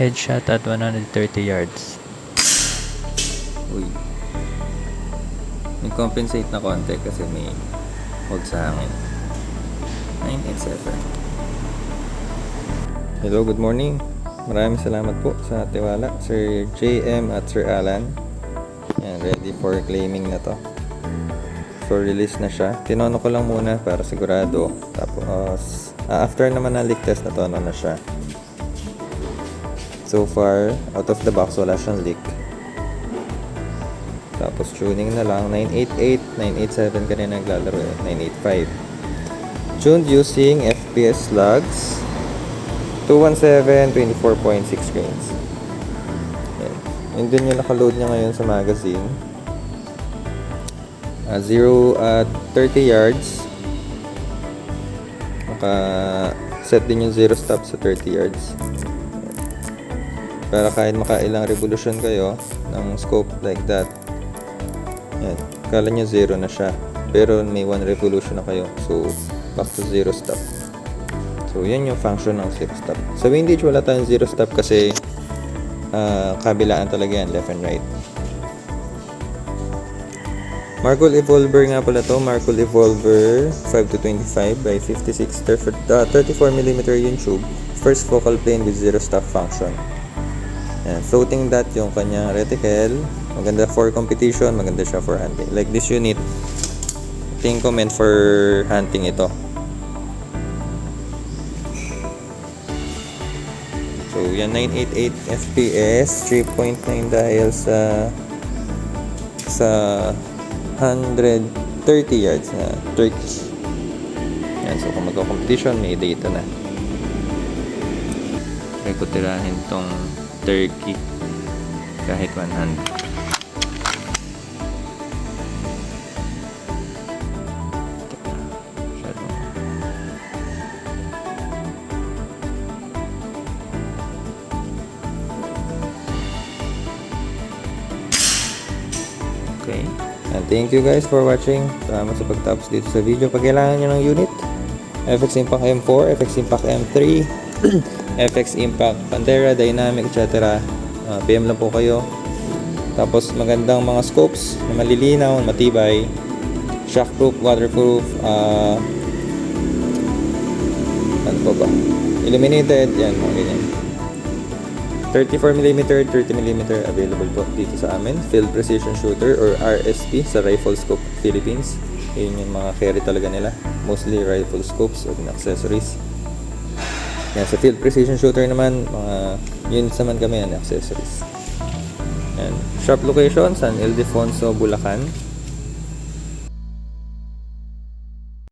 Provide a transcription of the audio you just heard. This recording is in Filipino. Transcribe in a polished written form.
Headshot at 130 yards. Uy. May compensate na konti kasi may hold sa hangin. 987. Hello, good morning. Maraming salamat po sa tiwala, Sir JM at Sir Alan. Yan, ready for claiming na to. For release na siya. Tinono ko lang muna para sigurado. Tapos, after naman na leak test na to, na siya. So far, out of the box, wala siyang leak. Tapos tuning na lang, 988, 987 ka rin naglalaro eh, 985. Tuned using FPS slugs, 217, 24.6 grains. Yan. Yun din yung nakaload niya ngayon sa magazine. 0 at 30 yards. Naka-set din yung 0 stop sa 30 yards. Para kahit makailang revolution kayo ng scope like that. Yan. Kala nyo 0 na siya. Pero may 1 revolution na kayo. So, back to 0 stop. So, yan yung function ng 0 stop. Sa windage, wala tayong 0 stop kasi kabilaan talaga yan, left and right. Markle Evolver nga pala to. Markle Evolver 5-25 by 56 34mm yung tube. First focal plane with 0 stop function. Yan. Floating dot yung kanyang reticle. Maganda for competition, maganda siya for hunting. Like this unit, tingin ko meant for hunting ito. So yan, 988 FPS, 3.9 dial sa 130 yards na turkey. Yan, so kung magko-competition, may data na. Try ko tirahin tong turkey kahit 100. Okay. And thank you guys for watching. Salamat sa pagtapos dito sa video. Pag kailangan nyo ng unit, FX Impact M4, FX Impact M3, FX Impact Pantera, Dynamic, etc. PM lang po kayo. Tapos magandang mga scopes na malilinaw, matibay, shockproof, waterproof, ano po ba? Illuminated, yan, mga ganyan. 34mm, 30mm available po dito sa amin. Field Precision Shooter or RSP sa Rifle Scope Philippines. Yun yung mga carry talaga nila. Mostly rifle scopes and accessories. Yan, sa Field Precision Shooter naman, mga units naman kami yan, accessories. Yan. Shop location, San Ildefonso, Bulacan.